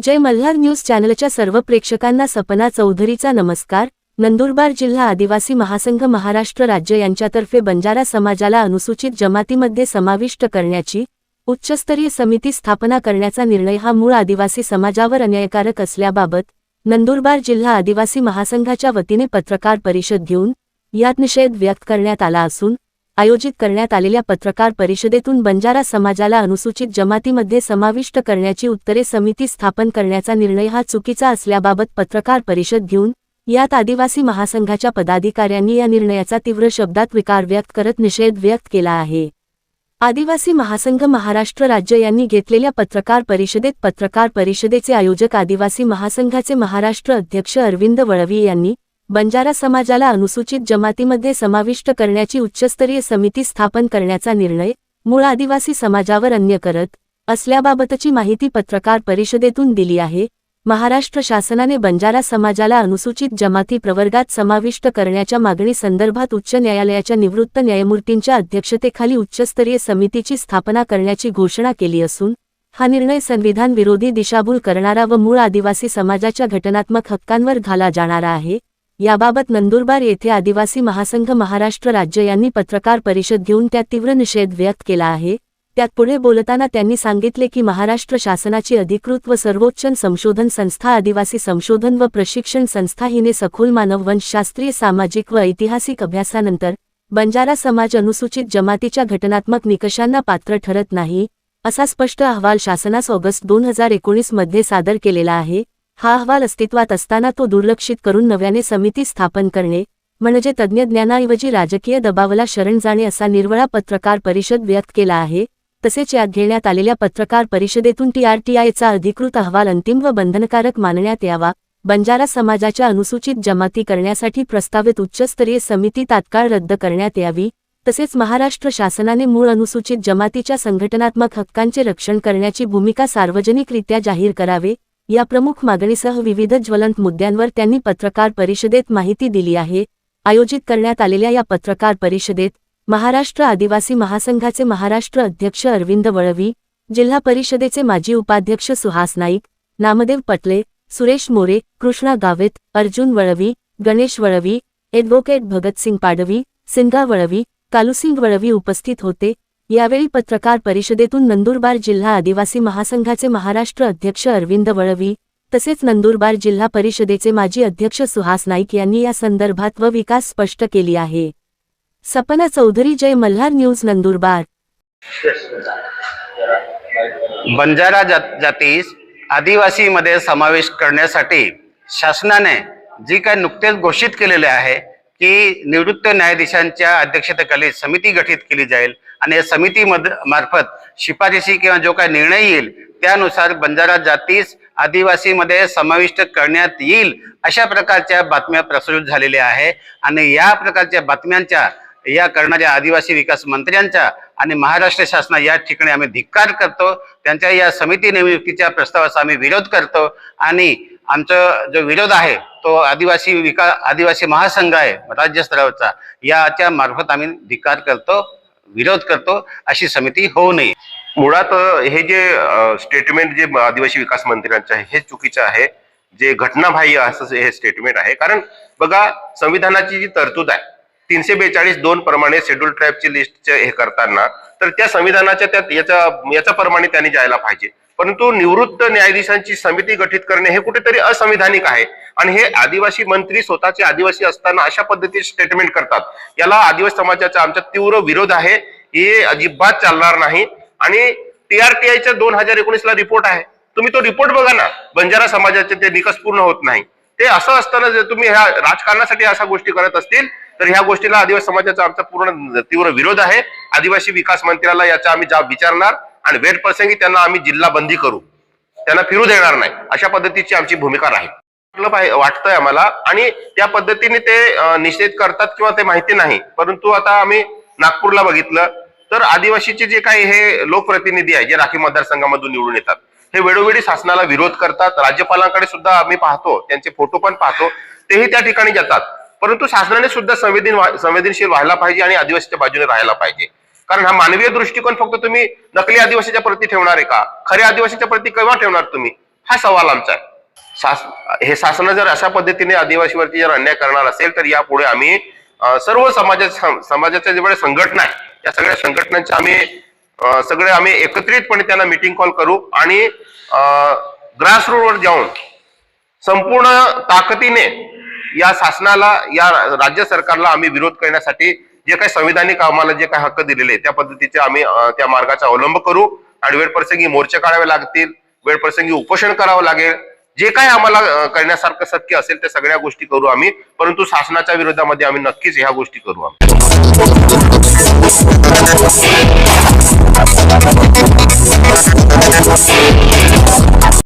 जय Malhar news चॅनलच्या सर्व प्रेक्षकांना सपना चौधरीचा नमस्कार। नंदुरबार जिल्हा आदिवासी महासंघ महाराष्ट्र राज्य यांच्यातर्फे बंजारा समाजाला अनुसूचित जमातीमध्ये समाविष्ट करण्याची उच्चस्तरीय समिती स्थापना करण्याचा निर्णय हा मूळ आदिवासी समाजावर अन्यायकारक असल्याबाबत नंदुरबार जिल्हा आदिवासी महासंघाच्या वतीने पत्रकार परिषद घेऊन यात निषेध व्यक्त करण्यात आला असून आयोजित करण्यात आलेल्या पत्रकार परिषदेतून बंजारा समाजाला अनुसूचित जमातीमध्ये समाविष्ट करण्याची उत्तरे समिती स्थापन करण्याचा निर्णय हा चुकीचा असल्याबाबत पत्रकार परिषद घेऊन यात आदिवासी महासंघाच्या पदाधिकाऱ्यांनी या निर्णयाचा तीव्र शब्दात विकार व्यक्त करत निषेध व्यक्त केला आहे। आदिवासी महासंघ महाराष्ट्र राज्य यांनी घेतलेल्या पत्रकार परिषदेचे आयोजक आदिवासी महासंघाचे महाराष्ट्र अध्यक्ष अरविंद वळवी यांनी बंजारा समाजाला अनुसूचित जमातीमध्ये समाविष्ट करण्याची उच्चस्तरीय समिती स्थापन करण्याचा निर्णय मूळ आदिवासी समाजावर अन्याय करत असल्याबाबतची माहिती पत्रकार परिषदेतून दिली आहे। महाराष्ट्र शासनाने बंजारा समाजाला अनुसूचित जमाती प्रवर्गात समाविष्ट करण्याच्या मागणी संदर्भात उच्च न्यायालयाच्या निवृत्त न्यायमूर्तींच्या अध्यक्षतेखाली उच्चस्तरीय समितीची स्थापना करण्याची घोषणा केली असून हा निर्णय संविधान विरोधी दिशाभूल करणारा व मूळ आदिवासी समाजाच्या घटनात्मक हक्कांवर घाला जाणारा आहे। याबाबत नंदुरबार येथे आदिवासी महासंघ महाराष्ट्र राज्य यांनी पत्रकार परिषद घेऊन त्यात तीव्र निषेध व्यक्त केला आहे। त्यात पुढे बोलताना त्यांनी सांगितले की महाराष्ट्र शासनाची अधिकृत व सर्वोच्च संशोधन संस्था आदिवासी संशोधन व प्रशिक्षण संस्था हिने सखोल मानववंशशास्त्रीय सामाजिक व ऐतिहासिक अभ्यासानंतर बंजारा समाज अनुसूचित जमातीच्या घटनात्मक निकषांना पात्र ठरत नाही असा स्पष्ट अहवाल शासनास ऑगस्ट 2019 मध्ये सादर केलेला आहे। हा अहवाल अस्तित्वात असताना तो दुर्लक्षित करून नव्याने समिती स्थापन करणे म्हणजे तज्ज्ञ ज्ञानाऐवजी राजकीय दबावाला शरण जाणे असा निर्वळा पत्रकार परिषद व्यक्त केला आहे। तसेच यात घेण्यात आलेल्या पत्रकार परिषदेतून TRTIचा अधिकृत अहवाल अंतिम व बंधनकारक मानण्यात यावा, बंजारा समाजाच्या अनुसूचित जमाती करण्यासाठी प्रस्तावित उच्चस्तरीय समिती तात्काळ रद्द करण्यात यावी, तसेच महाराष्ट्र शासनाने मूळ अनुसूचित जमातीच्या संघटनात्मक हक्कांचे रक्षण करण्याची भूमिका सार्वजनिकरित्या जाहीर करावे या प्रमुख मागणीसह विविध ज्वलंत मुद्द्यांवर त्यांनी पत्रकार परिषदेत माहिती दिली आहे। आयोजित करण्यात आलेल्या या पत्रकार परिषदेत महाराष्ट्र आदिवासी महासंघाचे महाराष्ट्र अध्यक्ष अरविंद वळवी, जिल्हा परिषदेचे माजी उपाध्यक्ष सुहास नाईक, नामदेव पटले, सुरेश मोरे, कृष्णा गावित, अर्जुन वळवी, गणेश वळवी, ॲडव्होकेट भगतसिंग पाडवी, सिंगा वळवी, कालूसिंग वळवी उपस्थित होते। यावेळी पत्रकार परिषदेतून नंदुरबार जिल्हा आदिवासी महासंघाचे महाराष्ट्र अध्यक्ष अरविंद वळवी तसेच नंदुरबार जिल्हा परिषदेचे माजी अध्यक्ष सुहास नाईक यांनी या संदर्भात व विकास स्पष्ट केली आहे। सपना चौधरी, जय मल्हार न्यूज, नंदुरबार। बंजारा जातीस आदिवासी मध्ये समावेश करण्यासाठी शासनाने जी काही नुकतेच घोषित केलेले आहे की निवृत्त न्यायाधीशांच्या अध्यक्षतेखाली समिती गठीत केली जाईल आणि या समिती मार्फत शिफारशी किंवा जो काही निर्णय येईल त्यानुसार बंजारा जातीस आदिवासी मध्ये समाविष्ट करण्यात येईल अशा प्रकारच्या बातम्या प्रसारित झालेल्या आहे। आणि या प्रकारच्या बातम्यांच्या या करणाऱ्या आदिवासी विकास मंत्र्यांचा आणि महाराष्ट्र शासना या ठिकाणी आम्ही धिक्कार करतो। त्यांच्या या समिती नियुक्तीच्या प्रस्तावाचा आम्ही विरोध करतो आणि आमचा जो विरोध आहे तो आदिवासी महासंघ आहे राज्य स्तरावरचा, याच्या मार्फत आम्ही धिक्कार करतो, विरोध करतो, अशी समिती होऊ नये। मुळात हे जे स्टेटमेंट जे आदिवासी विकास मंत्र्यांचे आहे हे चुकीचं आहे, जे घटनाबाह्य असं हे स्टेटमेंट आहे। कारण बघा, संविधानाची जी तरतूद आहे 342(2) प्रमाणे शेड्यूल ट्राईबची लिस्ट हे करताना तर त्या संविधानाच्या त्यात याच्या प्रमाणे त्यांनी जायला पाहिजे, परंतु निवृत्त न्यायाधीशांची समिती गठीत करणे हे कुठेतरी असंविधानिक आहे। आणि हे आदिवासी मंत्री स्वतःचे आदिवासी असताना अशा पद्धतीचे स्टेटमेंट करतात, याला आदिवासी समाजाचा आमचा तीव्र विरोध आहे। हे अजिबात चालणार नाही। आणि TRTIचा 2019 ला रिपोर्ट आहे, तुम्ही तो रिपोर्ट बघा ना, बंजारा समाजाचे ते निकष पूर्ण होत नाही। ते असं असताना जर तुम्ही ह्या राजकारणासाठी अशा गोष्टी करत असतील तर ह्या गोष्टीला आदिवासी समाजाचा आमचा पूर्ण तीव्र विरोध आहे। आदिवासी विकास मंत्र्याला याचा आम्ही जाब विचारणार आणि वेळ प्रसंगी त्यांना आम्ही जिल्हा बंदी करू, त्यांना फिरू देणार नाही, अशा पद्धतीची आमची भूमिका राहील वाटतंय आम्हाला। आणि त्या पद्धतीने ते निषेध करतात किंवा ते माहिती नाही, परंतु आता आम्ही नागपूरला बघितलं तर आदिवासीचे जे काही हे लोकप्रतिनिधी आहे जे राखीव मतदारसंघामधून निवडून येतात हे वेळोवेळी शासनाला विरोध करतात। राज्यपालांकडे सुद्धा आम्ही पाहतो, त्यांचे फोटो पण पाहतो, तेही त्या ठिकाणी जातात। परंतु शासनाने सुद्धा संवेदनशील व्हायला पाहिजे आणि आदिवासीच्या बाजूने राहायला पाहिजे। कारण हा मानवीय दृष्टिकोन फक्त तुम्ही नकली आदिवासीच्या प्रती ठेवणार आहे का? खऱ्या आदिवासीच्या प्रती केव्हा ठेवणार तुम्ही? हा सवाल आमचा आहे. हे शासन जर अशा पद्धतीने आदिवासीवरती जर अन्याय करणार असेल तर यापुढे आम्ही सर्व समाजाच्या जेवढ्या संघटना आहेत त्या सगळ्या संघटनांच्या आम्ही एकत्रितपणे त्यांना मीटिंग कॉल करू आणि ग्रासरूटवर जाऊन संपूर्ण ताकदीने या शासनाला, या राज्य सरकारला आम्ही विरोध करण्यासाठी जे काही संविधानिक आम्हाला जे काही हक्क दिलेले त्या पद्धतीचे आम्ही त्या मार्गाचा अवलंब करू आणि वेळप्रसंगी मोर्चे काढावे लागतील, वेळप्रसंगी उपोषण करावं लागेल. जे काही आम्हाला करण्यासारखं शक्य असेल त्या सगळ्या गोष्टी करू आम्ही, परंतु शासनाच्या विरोधामध्ये आम्ही नक्कीच ह्या गोष्टी करू आम्ही.